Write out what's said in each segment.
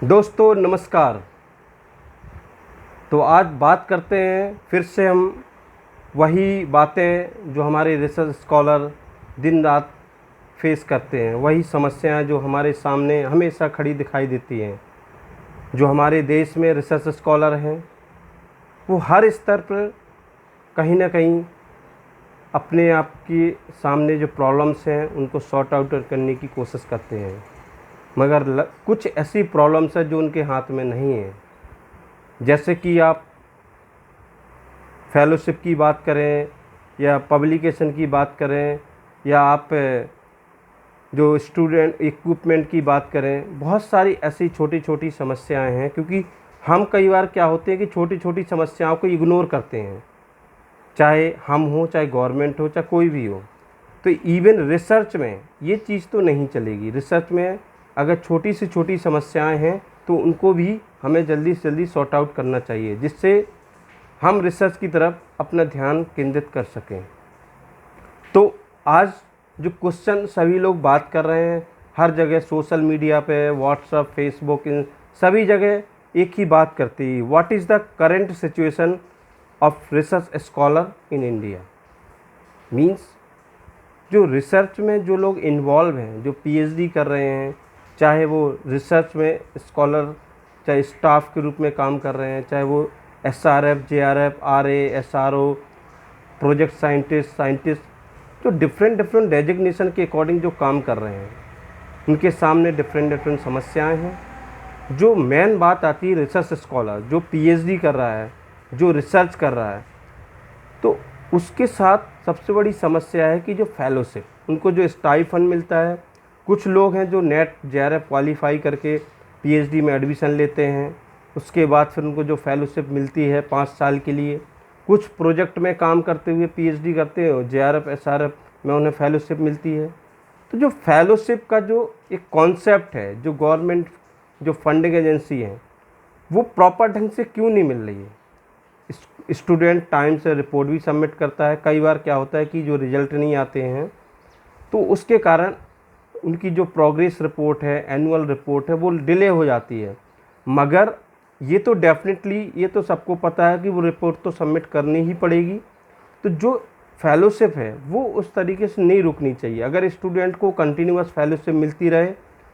दोस्तों नमस्कार। तो आज बात करते हैं फिर से हम वही बातें जो हमारे रिसर्च स्कॉलर दिन रात फेस करते हैं, वही समस्याएं जो हमारे सामने हमेशा खड़ी दिखाई देती हैं। जो हमारे देश में रिसर्च स्कॉलर हैं वो हर स्तर पर कहीं ना कहीं अपने आप के सामने जो प्रॉब्लम्स हैं उनको सॉर्ट आउट करने की कोशिश करते हैं, मगर कुछ ऐसी प्रॉब्लम्स है जो उनके हाथ में नहीं है। जैसे कि आप फेलोशिप की बात करें या पब्लिकेशन की बात करें या आप जो स्टूडेंट इक्विपमेंट की बात करें, बहुत सारी ऐसी छोटी छोटी समस्याएं हैं। क्योंकि हम कई बार क्या होते हैं कि छोटी छोटी समस्याओं को इग्नोर करते हैं, चाहे हम हो, चाहे गवर्नमेंट हो, चाहे कोई भी हो। तो इवन रिसर्च में ये चीज़ तो नहीं चलेगी। रिसर्च में अगर छोटी से छोटी समस्याएं हैं तो उनको भी हमें जल्दी से जल्दी सॉर्ट आउट करना चाहिए, जिससे हम रिसर्च की तरफ अपना ध्यान केंद्रित कर सकें। तो आज जो क्वेश्चन सभी लोग बात कर रहे हैं, हर जगह सोशल मीडिया पे, व्हाट्सएप, फेसबुक, इन सभी जगह एक ही बात करती है, what is the current situation of research scholar in India. Means जो रिसर्च में जो लोग इन्वॉल्व हैं, जो पीएचडी कर रहे हैं, चाहे वो रिसर्च में स्कॉलर, चाहे स्टाफ के रूप में काम कर रहे हैं, चाहे वो SRF, JRF, RA, SRO, project scientist, जो डिफरेंट डेजिग्नेशन के अकॉर्डिंग जो काम कर रहे हैं, उनके सामने डिफरेंट समस्याएं हैं। जो मेन बात आती है रिसर्च स्कॉलर जो पीएचडी कर रहा है, जो रिसर्च कर रहा है, तो उसके साथ सबसे बड़ी समस्या है कि जो फेलोशिप, उनको जो स्टाइफंड मिलता है। कुछ लोग हैं जो नेट जेआरएफ क्वालिफाई करके पीएचडी में एडमिशन लेते हैं, उसके बाद फिर उनको जो फेलोशिप मिलती है 5 साल के लिए। कुछ प्रोजेक्ट में काम करते हुए पीएचडी करते हैं, जेआरएफ एसआरएफ में उन्हें फेलोशिप मिलती है। तो जो फेलोशिप का जो एक कॉन्सेप्ट है, जो गवर्नमेंट जो फंडिंग एजेंसी है, वो प्रॉपर ढंग से क्यों नहीं मिल रही है। स्टूडेंट टाइम से रिपोर्ट भी सबमिट करता है, कई बार क्या होता है कि जो रिजल्ट नहीं आते हैं तो उसके कारण उनकी जो प्रोग्रेस रिपोर्ट है, एनुअल रिपोर्ट है, वो डिले हो जाती है। मगर ये तो डेफिनेटली, ये तो सबको पता है कि वो रिपोर्ट तो सबमिट करनी ही पड़ेगी। तो जो फेलोशिप है वो उस तरीके से नहीं रुकनी चाहिए। अगर स्टूडेंट को कंटिन्यूअस फेलोशिप मिलती रहे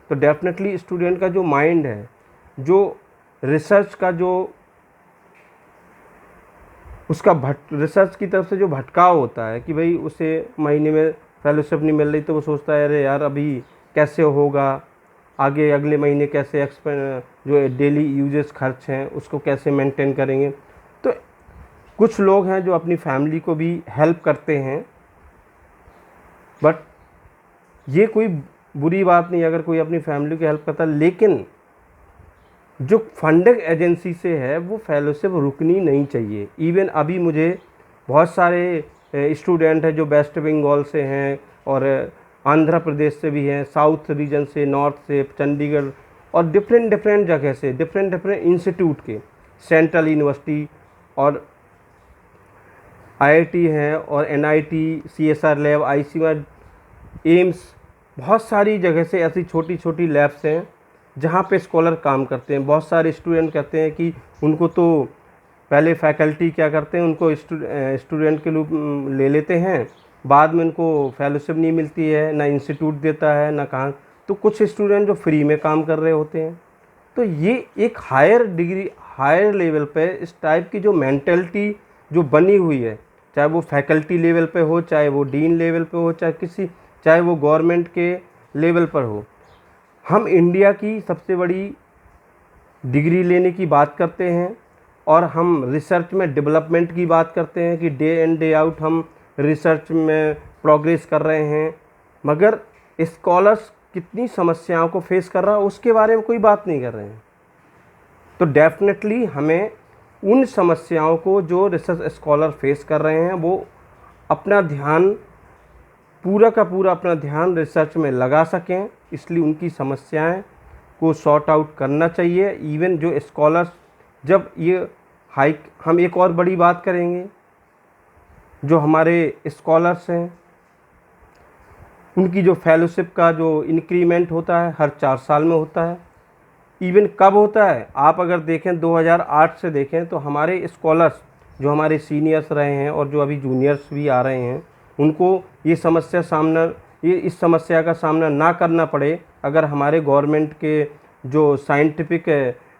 तो डेफिनेटली स्टूडेंट का जो माइंड है, जो रिसर्च का जो उसका रिसर्च की तरफ से जो भटकाव होता है कि भाई उसे महीने में फेलोशिप नहीं मिल रही, तो वो सोचता है अरे यार अभी कैसे होगा, आगे अगले महीने कैसे जो डेली यूजेस खर्च हैं उसको कैसे मेंटेन करेंगे। तो कुछ लोग हैं जो अपनी फैमिली को भी हेल्प करते हैं, बट ये कोई बुरी बात नहीं अगर कोई अपनी फैमिली की हेल्प करता है, लेकिन जो फंडिंग एजेंसी से है वो फेलोशिप रुकनी नहीं चाहिए। इवन अभी मुझे बहुत सारे स्टूडेंट हैं जो वेस्ट बंगाल से हैं और आंध्र प्रदेश से भी हैं, साउथ रीजन से, नॉर्थ से, चंडीगढ़ और डिफरेंट जगह से, डिफरेंट इंस्टीट्यूट के, सेंट्रल यूनिवर्सिटी और आईआईटी हैं और NIT, CSR lab, ICR, AIIMS, बहुत सारी जगह से ऐसी छोटी छोटी लैब्स हैं जहाँ पे स्कॉलर काम करते हैं। बहुत सारे स्टूडेंट कहते हैं कि उनको तो पहले फैकल्टी क्या करते हैं, उनको स्टूडेंट के रूप ले लेते हैं, बाद में उनको फेलोशिप नहीं मिलती है, ना इंस्टीट्यूट देता है ना कहाँ। तो कुछ स्टूडेंट जो फ्री में काम कर रहे होते हैं। तो ये एक हायर डिग्री, हायर लेवल पे इस टाइप की जो मेंटलिटी जो बनी हुई है, चाहे वो फैकल्टी लेवल पे हो, चाहे वो डीन लेवल पे हो, चाहे वो गवर्नमेंट के लेवल पर हो। हम इंडिया की सबसे बड़ी डिग्री लेने की बात करते हैं और हम रिसर्च में डेवलपमेंट की बात करते हैं कि डे इन डे आउट हम रिसर्च में प्रोग्रेस कर रहे हैं, मगर स्कॉलर्स कितनी समस्याओं को फेस कर रहा है उसके बारे में कोई बात नहीं कर रहे हैं। तो डेफिनेटली हमें उन समस्याओं को जो रिसर्च स्कॉलर फेस कर रहे हैं वो अपना ध्यान, पूरा का पूरा अपना ध्यान रिसर्च में लगा सकें, इसलिए उनकी समस्याएं को सॉर्ट आउट करना चाहिए। इवन जो स्कॉलर्स, जब ये हम एक और बड़ी बात करेंगे, जो हमारे स्कॉलर्स हैं उनकी जो फेलोशिप का जो इंक्रीमेंट होता है हर 4 साल में होता है। इवन कब होता है, आप अगर देखें 2008 से देखें तो हमारे स्कॉलर्स जो हमारे सीनियर्स रहे हैं और जो अभी जूनियर्स भी आ रहे हैं, उनको ये इस समस्या का सामना ना करना पड़े अगर हमारे गवर्नमेंट के जो साइंटिफिक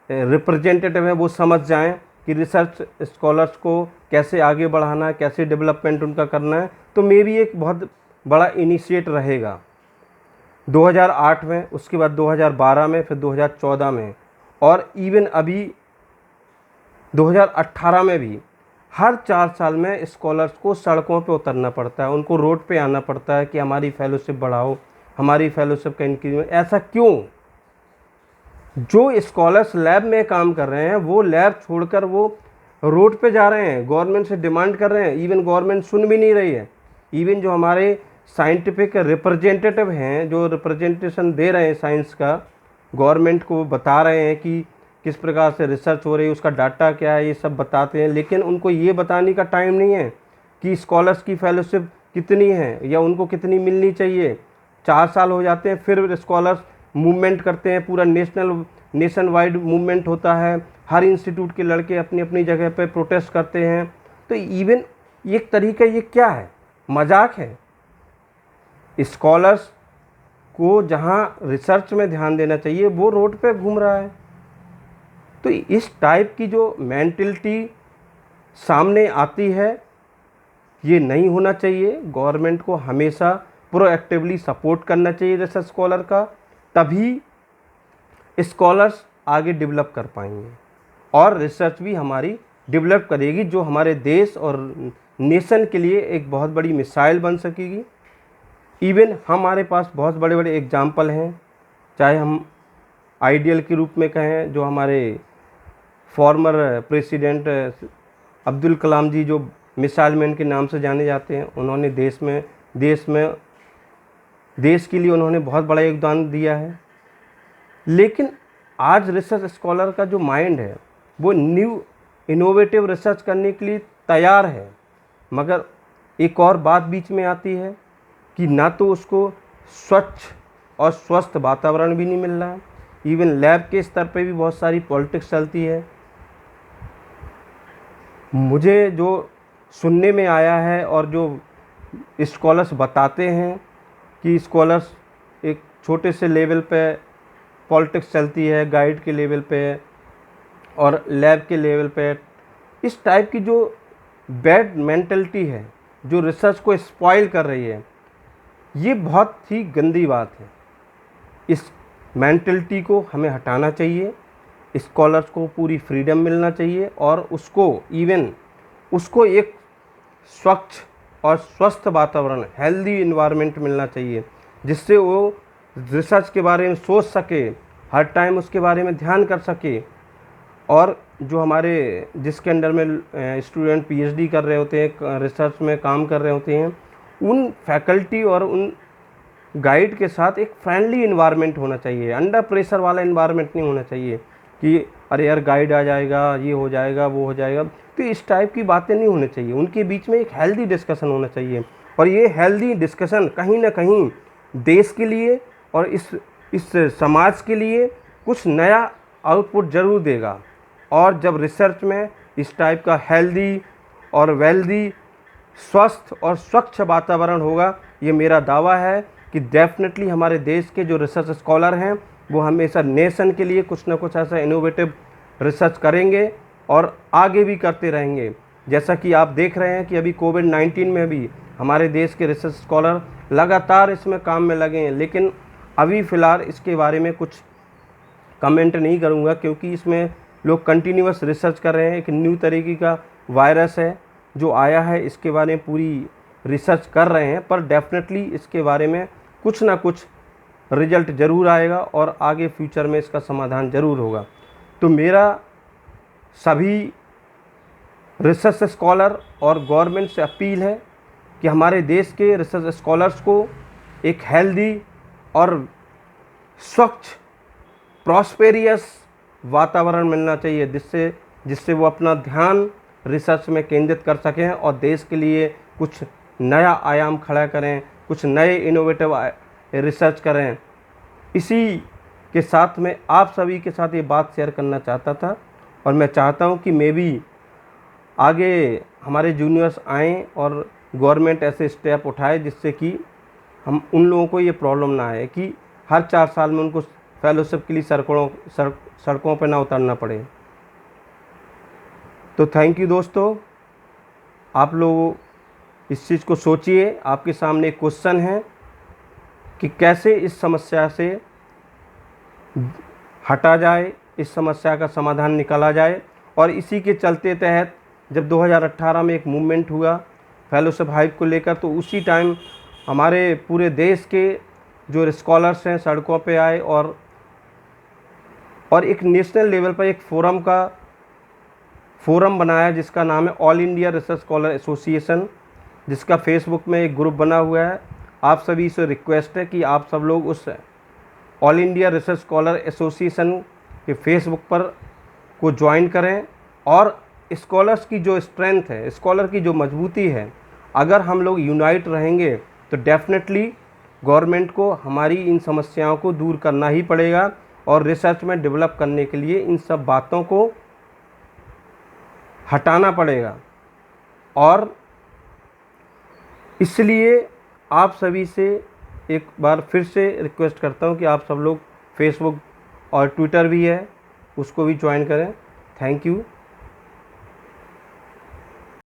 रिप्रेजेंटेटिव हैं वो समझ जाएं कि रिसर्च स्कॉलर्स को कैसे आगे बढ़ाना है, कैसे डेवलपमेंट उनका करना है, तो मे भी एक बहुत बड़ा इनिशिएट रहेगा 2008 में, उसके बाद 2012 में, फिर 2014 में, और इवन अभी 2018 में भी हर 4 साल में स्कॉलर्स को सड़कों पे उतरना पड़ता है, उनको रोड पे आना पड़ता है कि हमारी फेलोशिप बढ़ाओ, हमारी फेलोशिप का इंक्रीमेंट। ऐसा क्यों? जो स्कॉलर्स लैब में काम कर रहे हैं वो लैब छोड़कर वो रोड पे जा रहे हैं, गवर्नमेंट से डिमांड कर रहे हैं, इवन गवर्नमेंट सुन भी नहीं रही है। इवन जो हमारे साइंटिफिक रिप्रेजेंटेटिव हैं, जो रिप्रेजेंटेशन दे रहे हैं साइंस का, गवर्नमेंट को बता रहे हैं कि किस प्रकार से रिसर्च हो रही है, उसका डाटा क्या है, ये सब बताते हैं, लेकिन उनको ये बताने का टाइम नहीं है कि स्कॉलर्स की फेलोशिप कितनी है या उनको कितनी मिलनी चाहिए। 4 साल हो जाते हैं, फिर स्कॉलर्स मूवमेंट करते हैं, पूरा नेशन वाइड मूवमेंट होता है, हर इंस्टीट्यूट के लड़के अपनी अपनी जगह पे प्रोटेस्ट करते हैं। तो इवन एक तरीका ये क्या है, मजाक है। स्कॉलर्स को जहाँ रिसर्च में ध्यान देना चाहिए वो रोड पे घूम रहा है। तो इस टाइप की जो मेंटलिटी सामने आती है, ये नहीं होना चाहिए। गवर्नमेंट को हमेशा प्रोएक्टिवली सपोर्ट करना चाहिए रिसर्च स्कॉलर का, तभी स्कॉलर्स आगे डेवलप कर पाएंगे और रिसर्च भी हमारी डेवलप करेगी, जो हमारे देश और नेशन के लिए एक बहुत बड़ी मिसाइल बन सकेगी। इवन हमारे पास बहुत बड़े बड़े एग्जाम्पल हैं, चाहे हम आइडियल के रूप में कहें, जो हमारे फॉर्मर प्रेसिडेंट अब्दुल कलाम जी, जो मिसाइल मैन के नाम से जाने जाते हैं, उन्होंने देश के लिए उन्होंने बहुत बड़ा योगदान दिया है। लेकिन आज रिसर्च स्कॉलर का जो माइंड है वो न्यू इनोवेटिव रिसर्च करने के लिए तैयार है, मगर एक और बात बीच में आती है कि ना तो उसको स्वच्छ और स्वस्थ वातावरण भी नहीं मिल रहा है, इवन लैब के स्तर पे भी बहुत सारी पॉलिटिक्स चलती है। मुझे जो सुनने में आया है और जो स्कॉलर्स बताते हैं कि स्कॉलर्स एक छोटे से लेवल पे पॉलिटिक्स चलती है, गाइड के लेवल पे और लैब के लेवल पे, इस टाइप की जो बैड मेंटलिटी है जो रिसर्च को स्पॉइल कर रही है, ये बहुत ही गंदी बात है। इस मेंटलिटी को हमें हटाना चाहिए, स्कॉलर्स को पूरी फ्रीडम मिलना चाहिए और उसको एक स्वच्छ और स्वस्थ वातावरण, हेल्दी इन्वायरमेंट मिलना चाहिए, जिससे वो रिसर्च के बारे में सोच सके, हर टाइम उसके बारे में ध्यान कर सके। और जो हमारे जिसके अंडर में स्टूडेंट पीएचडी कर रहे होते हैं, रिसर्च में काम कर रहे होते हैं, उन फैकल्टी और उन गाइड के साथ एक फ्रेंडली इन्वायरमेंट होना चाहिए। अंडर प्रेशर वाला इन्वायरमेंट नहीं होना चाहिए कि अरे यार गाइड आ जाएगा, ये हो जाएगा, वो हो जाएगा। तो इस टाइप की बातें नहीं होनी चाहिए। उनके बीच में एक हेल्दी डिस्कशन होना चाहिए, और ये हेल्दी डिस्कशन कहीं ना कहीं देश के लिए और इस समाज के लिए कुछ नया आउटपुट ज़रूर देगा। और जब रिसर्च में इस टाइप का हेल्दी और वेल्दी, स्वस्थ और स्वच्छ वातावरण होगा, ये मेरा दावा है कि डेफिनेटली हमारे देश के जो रिसर्च स्कॉलर हैं वो हमेशा नेशन के लिए कुछ ना कुछ ऐसा इनोवेटिव रिसर्च करेंगे और आगे भी करते रहेंगे। जैसा कि आप देख रहे हैं कि अभी कोविड-19 में भी हमारे देश के रिसर्च स्कॉलर लगातार इसमें काम में लगे हैं, लेकिन अभी फ़िलहाल इसके बारे में कुछ कमेंट नहीं करूँगा, क्योंकि इसमें लोग कंटिन्यूअस रिसर्च कर रहे हैं। एक न्यू तरीके का वायरस है जो आया है, इसके बारे में पूरी रिसर्च कर रहे हैं, पर डेफिनेटली इसके बारे में कुछ ना कुछ रिजल्ट ज़रूर आएगा और आगे फ्यूचर में इसका समाधान ज़रूर होगा। तो मेरा सभी रिसर्च स्कॉलर और गवर्नमेंट से अपील है कि हमारे देश के रिसर्च स्कॉलर्स को एक हेल्दी और स्वच्छ प्रॉस्पेरियस वातावरण मिलना चाहिए, जिससे वो अपना ध्यान रिसर्च में केंद्रित कर सकें और देश के लिए कुछ नया आयाम खड़ा करें, कुछ नए इनोवेटिव रिसर्च करें। इसी के साथ में आप सभी के साथ ये बात शेयर करना चाहता था। और मैं चाहता हूँ कि मैं भी आगे हमारे जूनियर्स आएँ और गवर्नमेंट ऐसे स्टेप उठाए जिससे कि हम उन लोगों को ये प्रॉब्लम ना आए कि हर 4 साल में उनको फेलोशिप के लिए सड़कों पर ना उतरना पड़े। तो थैंक यू दोस्तों, आप लोग इस चीज़ को सोचिए। आपके सामने एक क्वेश्चन है कि कैसे इस समस्या से हटा जाए, इस समस्या का समाधान निकाला जाए। और इसी के चलते तहत जब 2018 में एक मूवमेंट हुआ फेलोशिप हाइक को लेकर, तो उसी टाइम हमारे पूरे देश के जो स्कॉलर्स हैं सड़कों पे आए और एक नेशनल लेवल पर एक फोरम बनाया जिसका नाम है all India research scholar association, जिसका फेसबुक में एक ग्रुप बना हुआ है। आप सभी से रिक्वेस्ट है कि आप सब लोग उस all India research scholar association के फेसबुक पर को ज्वाइन करें। और स्कॉलर्स की जो स्ट्रेंथ है, स्कॉलर की जो मजबूती है, अगर हम लोग यूनाइट रहेंगे तो डेफिनेटली गवर्नमेंट को हमारी इन समस्याओं को दूर करना ही पड़ेगा और रिसर्च में डेवलप करने के लिए इन सब बातों को हटाना पड़ेगा। और इसलिए आप सभी से एक बार फिर से रिक्वेस्ट करता हूं कि आप सब लोग फेसबुक और ट्विटर भी है उसको भी ज्वाइन करें। Thank you.